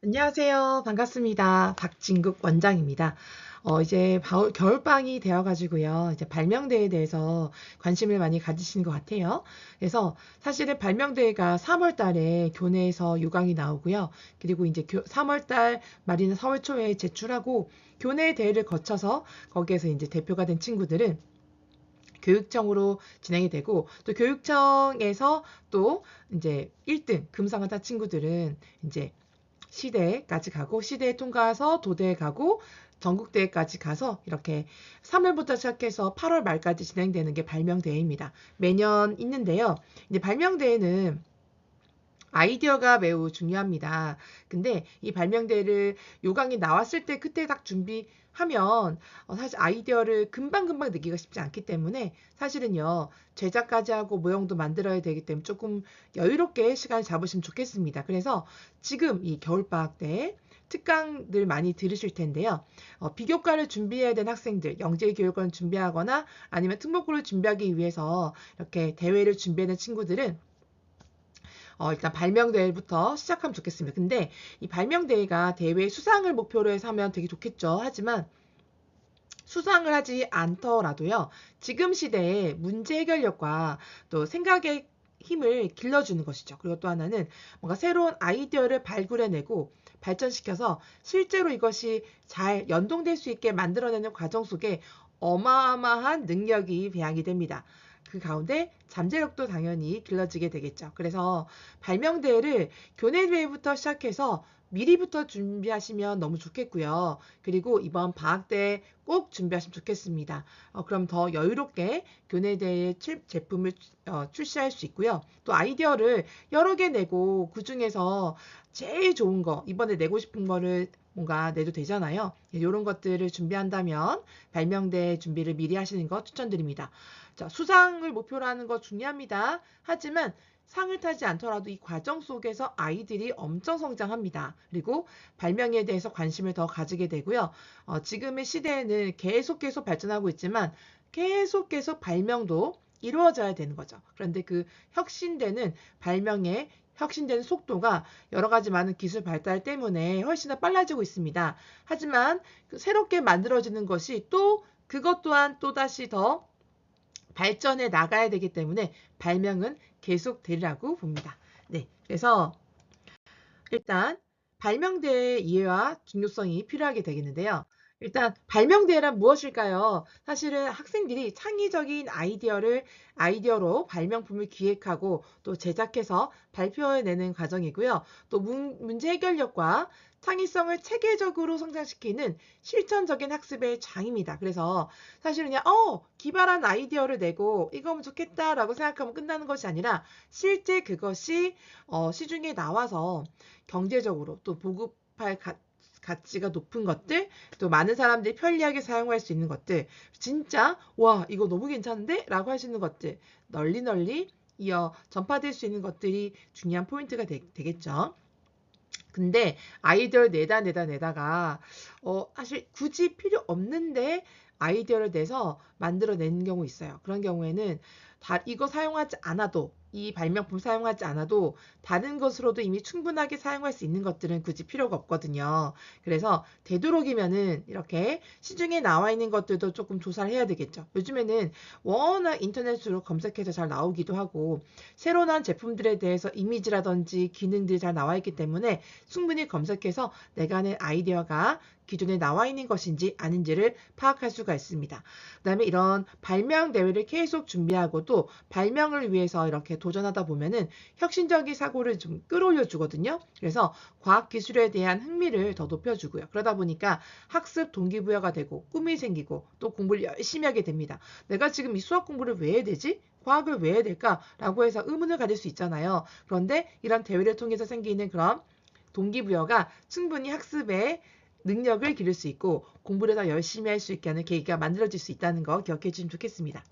안녕하세요. 반갑습니다. 박진국 원장입니다. 이제 겨울방학이 되어가지고요. 이제 발명대회에 대해서 관심을 많이 가지시는 것 같아요. 그래서 사실은 발명대회가 3월 달에 교내에서 요강이 나오고요. 그리고 이제 3월 달 말이나 4월 초에 제출하고 교내 대회를 거쳐서 거기에서 이제 대표가 된 친구들은 교육청으로 진행이 되고 또 교육청에서 또 이제 1등 금상을 탄 친구들은 이제 시대까지 가고 시대에 통과해서 도대에 가고 전국대회까지 가서 이렇게 3월부터 시작해서 8월 말까지 진행되는 게 발명대회입니다. 매년 있는데요. 이제 발명대회는 아이디어가 매우 중요합니다. 근데 이 발명대회를 요강이 나왔을 때 그때 딱 준비하면 사실 아이디어를 금방금방 내기가 쉽지 않기 때문에 사실은요 제작까지 하고 모형도 만들어야 되기 때문에 조금 여유롭게 시간을 잡으시면 좋겠습니다. 그래서 지금 이 겨울방학 때 특강들 많이 들으실 텐데요. 비교과를 준비해야 되는 학생들, 영재교육을 준비하거나 아니면 특목고를 준비하기 위해서 이렇게 대회를 준비하는 친구들은 일단 발명대회부터 시작하면 좋겠습니다. 근데 이 발명대회가 대회 수상을 목표로 해서 하면 되게 좋겠죠. 하지만 수상을 하지 않더라도요. 지금 시대의 문제 해결력과 또 생각의 힘을 길러주는 것이죠. 그리고 또 하나는 뭔가 새로운 아이디어를 발굴해내고 발전시켜서 실제로 이것이 잘 연동될 수 있게 만들어내는 과정 속에 어마어마한 능력이 배양이 됩니다. 그 가운데 잠재력도 당연히 길러지게 되겠죠. 그래서 발명대회를 교내대회부터 시작해서 미리부터 준비하시면 너무 좋겠고요. 그리고 이번 방학 때 꼭 준비하시면 좋겠습니다. 그럼 더 여유롭게 교내대회 제품을 출시할 수 있고요. 또 아이디어를 여러 개 내고 그 중에서 제일 좋은 거, 이번에 내고 싶은 거를 뭔가 내도 되잖아요. 이런 것들을 준비한다면 발명대 준비를 미리 하시는 거 추천드립니다. 자, 수상을 목표로 하는 거 중요합니다. 하지만 상을 타지 않더라도 이 과정 속에서 아이들이 엄청 성장합니다. 그리고 발명에 대해서 관심을 더 가지게 되고요. 지금의 시대에는 계속 발전하고 있지만 계속 발명도 이루어져야 되는 거죠. 그런데 그 혁신되는 발명의 혁신되는 속도가 여러 가지 많은 기술 발달 때문에 훨씬 더 빨라지고 있습니다. 하지만 그 새롭게 만들어지는 것이 또 그것 또한 또다시 더 발전해 나가야 되기 때문에 발명은 계속 되리라고 봅니다. 네, 그래서 일단 발명대의 이해와 중요성이 필요하게 되겠는데요. 일단 발명대회란 무엇일까요? 사실은 학생들이 창의적인 아이디어로 발명품을 기획하고 또 제작해서 발표해내는 과정이고요. 또 문제 해결력과 창의성을 체계적으로 성장시키는 실천적인 학습의 장입니다. 그래서 사실은 그냥 기발한 아이디어를 내고 이거면 좋겠다라고 생각하면 끝나는 것이 아니라 실제 그것이 시중에 나와서 경제적으로 또 보급할 가치가 높은 것들, 또 많은 사람들이 편리하게 사용할 수 있는 것들, 진짜 와 이거 너무 괜찮은데? 라고 하시는 것들 널리 이어 전파될 수 있는 것들이 중요한 포인트가 되겠죠. 근데 아이디어를 내다가 사실 굳이 필요 없는데 아이디어를 내서 만들어내는 경우 있어요. 그런 경우에는 이거 사용하지 않아도 이 발명품 사용하지 않아도 다른 것으로도 이미 충분하게 사용할 수 있는 것들은 굳이 필요가 없거든요. 그래서 되도록이면은 이렇게 시중에 나와 있는 것들도 조금 조사를 해야 되겠죠. 요즘에는 워낙 인터넷으로 검색해서 잘 나오기도 하고 새로 나온 제품들에 대해서 이미지라든지 기능들이 잘 나와 있기 때문에 충분히 검색해서 내가 낸 아이디어가 기존에 나와 있는 것인지 아닌지를 파악할 수가 있습니다. 그 다음에 이런 발명 대회를 계속 준비하고 또 발명을 위해서 이렇게 도전하다 보면은 혁신적인 사고를 좀 끌어올려 주거든요. 그래서 과학기술에 대한 흥미를 더 높여주고요. 그러다 보니까 학습 동기부여가 되고 꿈이 생기고 또 공부를 열심히 하게 됩니다. 내가 지금 이 수학 공부를 왜 해야 되지? 과학을 왜 해야 될까? 라고 해서 의문을 가질 수 있잖아요. 그런데 이런 대회를 통해서 생기는 그런 동기부여가 충분히 학습에 능력을 기를 수 있고 공부를 더 열심히 할 수 있게 하는 계기가 만들어질 수 있다는 거 기억해 주시면 좋겠습니다.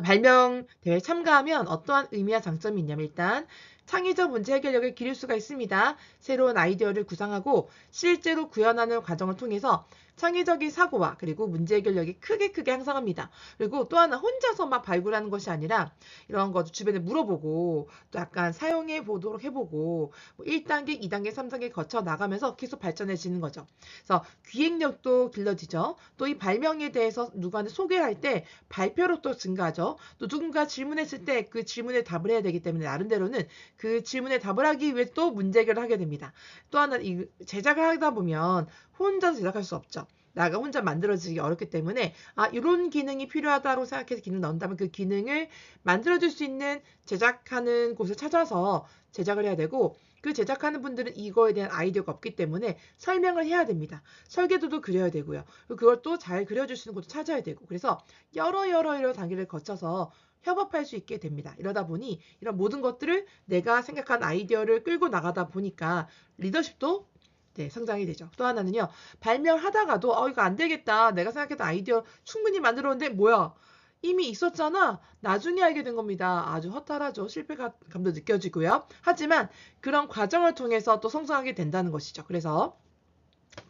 발명 대회에 참가하면 어떠한 의미와 장점이 있냐면 일단 창의적 문제 해결력을 기를 수가 있습니다. 새로운 아이디어를 구상하고 실제로 구현하는 과정을 통해서 창의적인 사고와 그리고 문제 해결력이 크게 향상합니다. 그리고 또 하나 혼자서 막 발굴하는 것이 아니라 이런 거 주변에 물어보고 또 약간 사용해 보도록 해보고 뭐 1단계, 2단계, 3단계 거쳐 나가면서 계속 발전해지는 거죠. 그래서 기획력도 길러지죠. 또 이 발명에 대해서 누구한테 소개할 때 발표로 또 증가하죠. 또 누군가 질문했을 때 그 질문에 답을 해야 되기 때문에 나름대로는 그 질문에 답을 하기 위해 또 문제 해결을 하게 됩니다. 또 하나 이 제작을 하다 보면 혼자서 제작할 수 없죠. 나가 혼자 만들어지기 어렵기 때문에 이런 기능이 필요하다고 생각해서 기능 넣는다면 그 기능을 만들어줄 수 있는 제작하는 곳을 찾아서 제작을 해야 되고 그 제작하는 분들은 이거에 대한 아이디어가 없기 때문에 설명을 해야 됩니다. 설계도도 그려야 되고요. 그걸 또 잘 그려줄 수 있는 곳도 찾아야 되고 그래서 여러 단계를 거쳐서 협업할 수 있게 됩니다. 이러다 보니 이런 모든 것들을 내가 생각한 아이디어를 끌고 나가다 보니까 리더십도 성장이 되죠. 또 하나는요. 발명하다가도 이거 안 되겠다. 내가 생각했던 아이디어 충분히 만들었는데 뭐야? 이미 있었잖아. 나중에 알게 된 겁니다. 아주 허탈하죠. 실패감도 느껴지고요. 하지만 그런 과정을 통해서 또 성장하게 된다는 것이죠. 그래서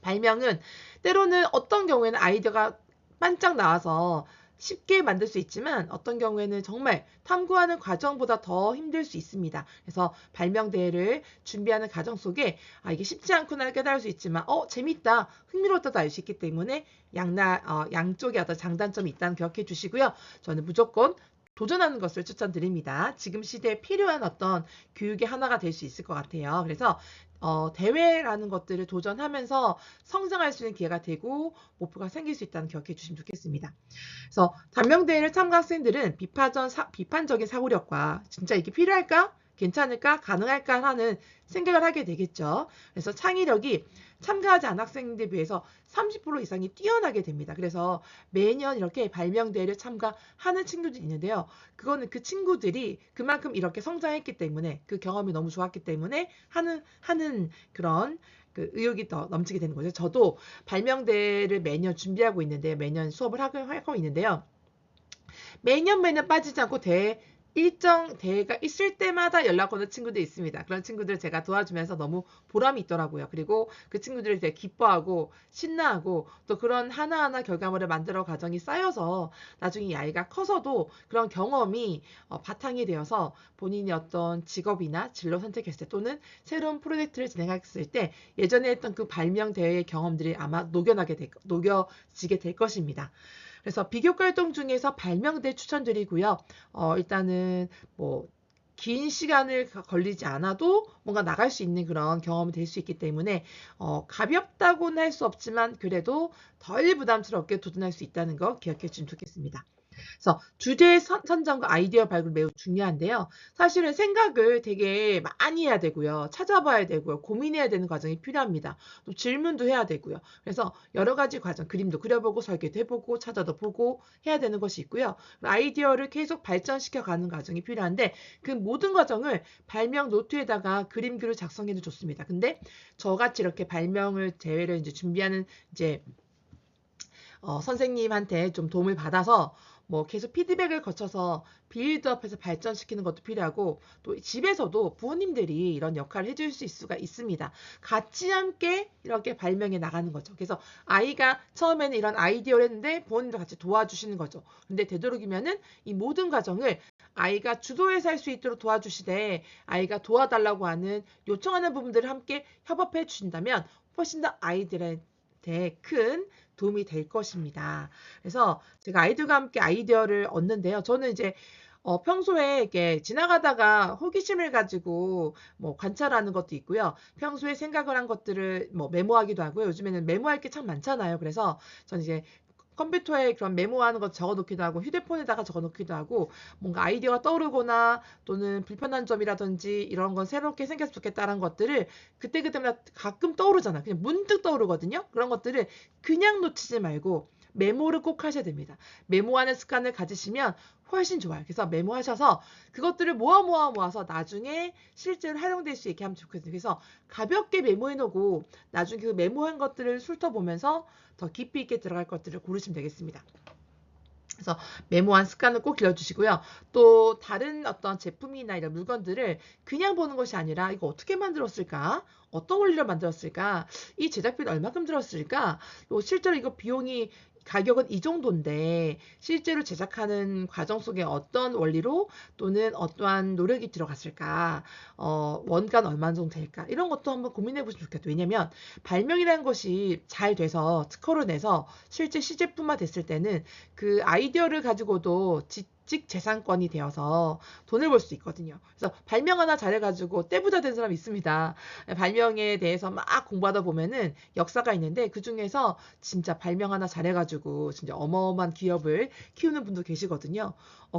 발명은 때로는 어떤 경우에는 아이디어가 반짝 나와서 쉽게 만들 수 있지만 어떤 경우에는 정말 탐구하는 과정보다 더 힘들 수 있습니다. 그래서 발명대회를 준비하는 과정 속에 이게 쉽지 않구나 깨달을 수 있지만 재밌다, 흥미롭다도 알 수 있기 때문에 양쪽에 어떤 장단점이 있다는 기억해 주시고요. 저는 무조건 도전하는 것을 추천드립니다. 지금 시대에 필요한 어떤 교육의 하나가 될 수 있을 것 같아요. 그래서 대회라는 것들을 도전하면서 성장할 수 있는 기회가 되고 목표가 생길 수 있다는 기억해 주시면 좋겠습니다. 그래서 단명대회를 참가 학생들은 비판적인 사고력과 진짜 이게 필요할까? 괜찮을까? 가능할까? 하는 생각을 하게 되겠죠. 그래서 창의력이 참가하지 않은 학생들에 비해서 30% 이상이 뛰어나게 됩니다. 그래서 매년 이렇게 발명대회를 참가하는 친구들이 있는데요. 그거는 그 친구들이 그만큼 이렇게 성장했기 때문에 그 경험이 너무 좋았기 때문에 하는 그런 그 의욕이 더 넘치게 되는 거죠. 저도 발명대회를 매년 준비하고 있는데 매년 수업을 하고 있는데요. 매년 빠지지 않고 일정 대회가 있을 때마다 연락 오는 친구들이 있습니다. 그런 친구들 제가 도와주면서 너무 보람이 있더라고요. 그리고 그 친구들이 되게 기뻐하고 신나하고 또 그런 하나하나 결과물을 만들어 과정이 쌓여서 나중에 이 아이가 커서도 그런 경험이 바탕이 되어서 본인이 어떤 직업이나 진로 선택했을 때 또는 새로운 프로젝트를 진행했을 때 예전에 했던 그 발명 대회의 경험들이 아마 녹여지게 될 것입니다. 그래서 비교과 활동 중에서 발명대 추천드리고요. 일단은 뭐 긴 시간을 걸리지 않아도 뭔가 나갈 수 있는 그런 경험이 될 수 있기 때문에 가볍다고는 할 수 없지만 그래도 덜 부담스럽게 도전할 수 있다는 거 기억해 주시면 좋겠습니다. 그래서 주제 선정과 아이디어 발굴 매우 중요한데요. 사실은 생각을 되게 많이 해야 되고요. 찾아봐야 되고요. 고민해야 되는 과정이 필요합니다. 또 질문도 해야 되고요. 그래서 여러 가지 과정, 그림도 그려보고 설계도 해보고 찾아도 보고 해야 되는 것이 있고요. 아이디어를 계속 발전시켜 가는 과정이 필요한데 그 모든 과정을 발명 노트에다가 그림규를 작성해도 좋습니다. 근데 저같이 이렇게 발명을 대회를 이제 준비하는 이제 선생님한테 좀 도움을 받아서 뭐 계속 피드백을 거쳐서 빌드업해서 발전시키는 것도 필요하고 또 집에서도 부모님들이 이런 역할을 해줄 수가 있습니다. 같이 함께 이렇게 발명해 나가는 거죠. 그래서 아이가 처음에는 이런 아이디어를 했는데 부모님도 같이 도와주시는 거죠. 근데 되도록이면은 이 모든 과정을 아이가 주도해서 할 수 있도록 도와주시되 아이가 도와달라고 하는 요청하는 부분들을 함께 협업해 주신다면 훨씬 더 아이들한테 큰 도움이 될 것입니다. 그래서 제가 아이들과 함께 아이디어를 얻는데요. 저는 이제 평소에 이렇게 지나가다가 호기심을 가지고 뭐 관찰하는 것도 있고요. 평소에 생각을 한 것들을 뭐 메모하기도 하고요. 요즘에는 메모할 게 참 많잖아요. 그래서 저는 이제 컴퓨터에 그런 메모하는 거 적어놓기도 하고 휴대폰에다가 적어놓기도 하고 뭔가 아이디어가 떠오르거나 또는 불편한 점이라든지 이런 건 새롭게 생겼으면 좋겠다라는 것들을 그때그때마다 가끔 떠오르잖아. 그냥 문득 떠오르거든요. 그런 것들을 그냥 놓치지 말고 메모를 꼭 하셔야 됩니다. 메모하는 습관을 가지시면 훨씬 좋아요. 그래서 메모하셔서 그것들을 모아서 나중에 실제로 활용될 수 있게 하면 좋거든요. 그래서 가볍게 메모해 놓고 나중에 그 메모한 것들을 훑어보면서 더 깊이 있게 들어갈 것들을 고르시면 되겠습니다. 그래서 메모한 습관을 꼭 길러주시고요. 또 다른 어떤 제품이나 이런 물건들을 그냥 보는 것이 아니라 이거 어떻게 만들었을까? 어떤 원리로 만들었을까? 이 제작비는 얼마큼 들었을까? 또 실제로 이거 비용이 가격은 이 정도인데 실제로 제작하는 과정 속에 어떤 원리로 또는 어떠한 노력이 들어갔을까? 원가는 얼마 정도 될까? 이런 것도 한번 고민해 보시면 좋겠다. 왜냐면 발명이라는 것이 잘 돼서 특허를 내서 실제 시제품화 됐을 때는 그 아이디어를 가지고도 지적 재산권이 되어서 돈을 벌 수 있거든요. 그래서 발명 하나 잘해가지고 떼부자 된 사람이 있습니다. 발명에 대해서 막 공부하다 보면은 역사가 있는데 그 중에서 진짜 발명 하나 잘해가지고 진짜 어마어마한 기업을 키우는 분도 계시거든요.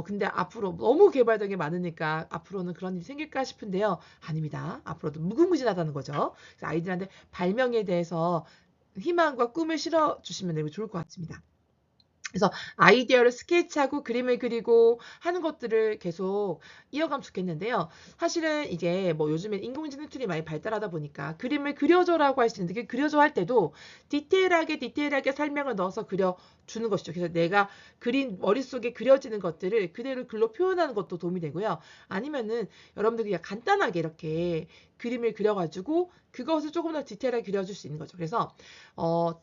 근데 앞으로 너무 개발된 게 많으니까 앞으로는 그런 일이 생길까 싶은데요. 아닙니다. 앞으로도 무궁무진하다는 거죠. 그래서 아이들한테 발명에 대해서 희망과 꿈을 실어 주시면 좋을 것 같습니다. 그래서 아이디어를 스케치하고 그림을 그리고 하는 것들을 계속 이어가면 좋겠는데요. 사실은 이게 뭐 요즘엔 인공지능 툴이 많이 발달하다 보니까 그림을 그려줘라고 할 수 있는데 그 그려줘 할 때도 디테일하게 설명을 넣어서 그려주는 것이죠. 그래서 내가 그린 머릿속에 그려지는 것들을 그대로 글로 표현하는 것도 도움이 되고요. 아니면은 여러분들 그냥 간단하게 이렇게 그림을 그려가지고 그것을 조금 더 디테일하게 그려줄 수 있는 거죠. 그래서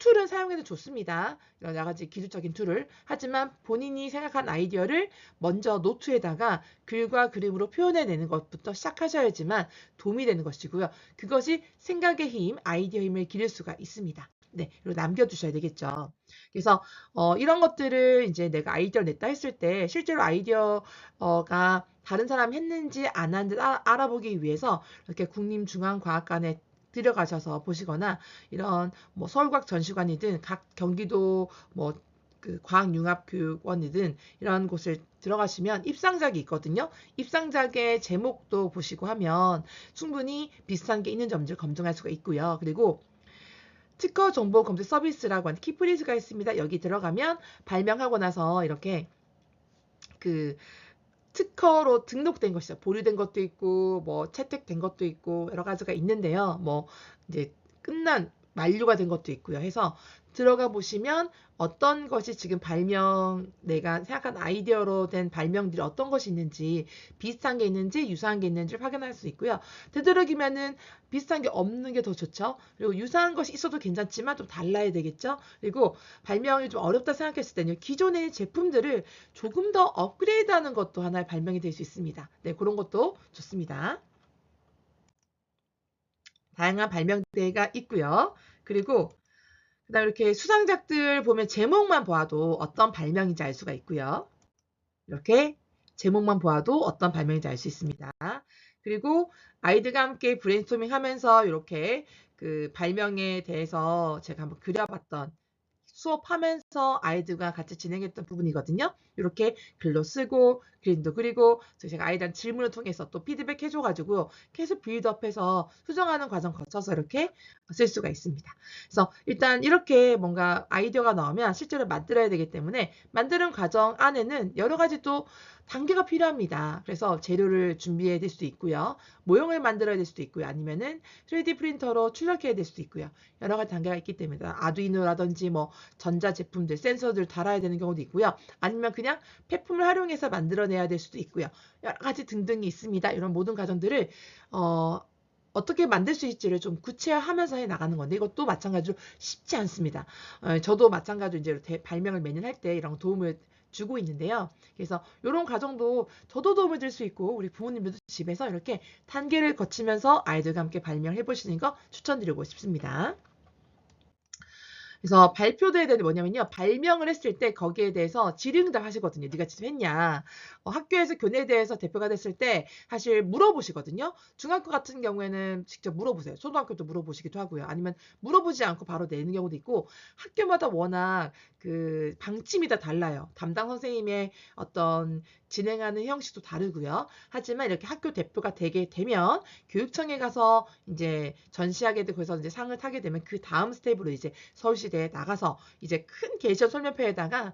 툴은 사용해도 좋습니다. 여러 가지 기술적인 툴을. 하지만 본인이 생각한 아이디어를 먼저 노트에다가 글과 그림으로 표현해내는 것부터 시작하셔야지만 도움이 되는 것이고요. 그것이 생각의 힘, 아이디어 힘을 기를 수가 있습니다. 네, 그리고 남겨두셔야 되겠죠. 그래서 이런 것들을 이제 내가 아이디어를 냈다 했을 때 실제로 아이디어가 다른 사람이 했는지 안 했는지 알아보기 위해서 이렇게 국립중앙과학관에 들어가셔서 보시거나 이런 뭐 서울과학 전시관이든 각 경기도 뭐 그 과학융합교육원이든 이런 곳을 들어가시면 입상작이 있거든요. 입상작의 제목도 보시고 하면 충분히 비슷한 게 있는 점들을 검증할 수가 있고요. 그리고 특허 정보 검색 서비스라고 하는 키프리즈가 있습니다. 여기 들어가면 발명하고 나서 이렇게 그 특허로 등록된 것이죠. 보류된 것도 있고 뭐 채택된 것도 있고 여러 가지가 있는데요. 뭐 이제 끝난 만료가 된 것도 있고요. 해서 들어가 보시면 어떤 것이 지금 내가 생각한 아이디어로 된 발명들이 어떤 것이 있는지 비슷한 게 있는지 유사한 게 있는지 확인할 수 있고요. 되도록이면은 비슷한 게 없는 게 더 좋죠. 그리고 유사한 것이 있어도 괜찮지만 좀 달라야 되겠죠. 그리고 발명이 좀 어렵다 생각했을 때는 기존의 제품들을 조금 더 업그레이드하는 것도 하나의 발명이 될 수 있습니다. 네, 그런 것도 좋습니다. 다양한 발명대회가 있고요. 그리고 그다음 이렇게 수상작들 보면 제목만 보아도 어떤 발명인지 알 수가 있고요. 이렇게 제목만 보아도 어떤 발명인지 알 수 있습니다. 그리고 아이들과 함께 브레인스토밍 하면서 이렇게 그 발명에 대해서 제가 한번 그려봤던 수업하면서 아이들과 같이 진행했던 부분이거든요. 이렇게 글로 쓰고 그림도 그리고 제가 아이들한테 질문을 통해서 또 피드백 해줘가지고 계속 빌드업해서 수정하는 과정 거쳐서 이렇게 쓸 수가 있습니다. 그래서 일단 이렇게 뭔가 아이디어가 나오면 실제로 만들어야 되기 때문에 만드는 과정 안에는 여러 가지 또 단계가 필요합니다. 그래서 재료를 준비해야 될 수도 있고요. 모형을 만들어야 될 수도 있고요. 아니면은 3D 프린터로 출력해야 될 수도 있고요. 여러 가지 단계가 있기 때문에 아두이노라든지 뭐 전자제품들, 센서들 달아야 되는 경우도 있고요. 아니면 그냥 폐품을 활용해서 만들어내야 될 수도 있고요. 여러 가지 등등이 있습니다. 이런 모든 과정들을 어떻게 만들 수 있지를 좀 구체화하면서 해 나가는 건데 이것도 마찬가지로 쉽지 않습니다. 저도 마찬가지로 이제 발명을 매년 할 때 이런 도움을 주고 있는데요. 그래서 이런 과정도 저도 도움을 줄 수 있고 우리 부모님들도 집에서 이렇게 단계를 거치면서 아이들과 함께 발명해 보시는 거 추천드리고 싶습니다. 그래서 발표대에 대해 뭐냐면요. 발명을 했을 때 거기에 대해서 질의응답 하시거든요. 네가 직접 했냐. 학교에서 교내대에서 대표가 됐을 때 사실 물어보시거든요. 중학교 같은 경우에는 직접 물어보세요. 초등학교도 물어보시기도 하고요. 아니면 물어보지 않고 바로 내는 경우도 있고 학교마다 워낙 그 방침이 다 달라요. 담당 선생님의 어떤 진행하는 형식도 다르고요. 하지만 이렇게 학교 대표가 되게 되면 교육청에 가서 이제 전시하게 되고 그래서 이제 상을 타게 되면 그 다음 스텝으로 이제 서울시 발명대회에 나가서 이제 큰 게시션 설명표에다가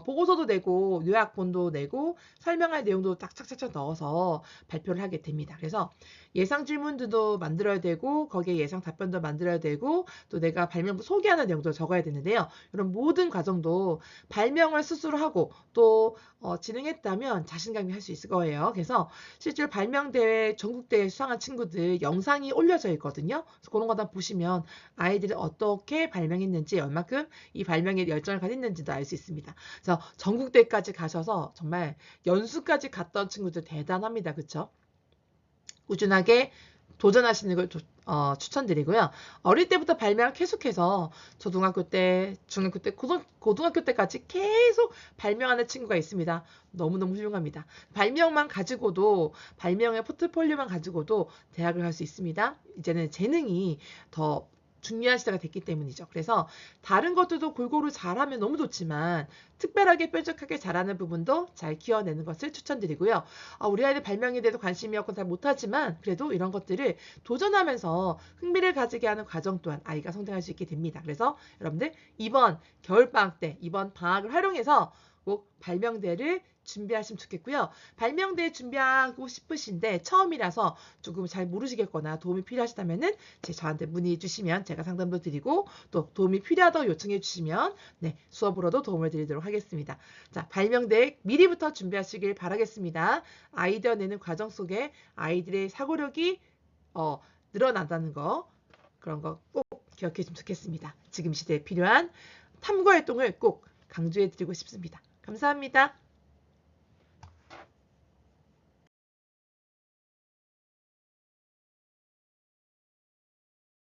보고서도 내고 요약본도 내고 설명할 내용도 딱 착착착 넣어서 발표를 하게 됩니다. 그래서 예상 질문들도 만들어야 되고 거기에 예상 답변도 만들어야 되고 또 내가 발명도 소개하는 내용도 적어야 되는데요. 이런 모든 과정도 발명을 스스로 하고 또 진행했다면 자신감이 할 수 있을 거예요. 그래서 실제로 발명대회 전국대회 수상한 친구들 영상이 올려져 있거든요. 그래서 그런 거 다 보시면 아이들이 어떻게 발명했는지 얼마큼 이 발명에 열정을 가졌는지도 알 수 있습니다. 그래서 전국대회까지 가셔서 정말 연수까지 갔던 친구들 대단합니다. 그쵸? 꾸준하게 도전하시는 걸 추천드리고요. 어릴 때부터 발명을 계속해서 초등학교 때, 중학교 때, 고등학교 때까지 계속 발명하는 친구가 있습니다. 너무너무 훌륭합니다. 발명만 가지고도, 발명의 포트폴리오만 가지고도 대학을 갈 수 있습니다. 이제는 재능이 더 중요한 시대가 됐기 때문이죠. 그래서 다른 것들도 골고루 잘하면 너무 좋지만 특별하게 뾰족하게 잘하는 부분도 잘 키워내는 것을 추천드리고요. 우리 아이들 발명에 대해서 관심이 없고 잘 못하지만 그래도 이런 것들을 도전하면서 흥미를 가지게 하는 과정 또한 아이가 성장할 수 있게 됩니다. 그래서 여러분들 이번 겨울방학 때 이번 방학을 활용해서 꼭 발명대를 준비하시면 좋겠고요. 발명대 준비하고 싶으신데 처음이라서 조금 잘 모르시겠거나 도움이 필요하시다면은 저한테 문의 주시면 제가 상담도 드리고 또 도움이 필요하다고 요청해 주시면 수업으로도 도움을 드리도록 하겠습니다. 자, 발명대 미리부터 준비하시길 바라겠습니다. 아이디어 내는 과정 속에 아이들의 사고력이 늘어난다는 거 그런 거 꼭 기억해 주면 좋겠습니다. 지금 시대에 필요한 탐구 활동을 꼭 강조해 드리고 싶습니다. 감사합니다.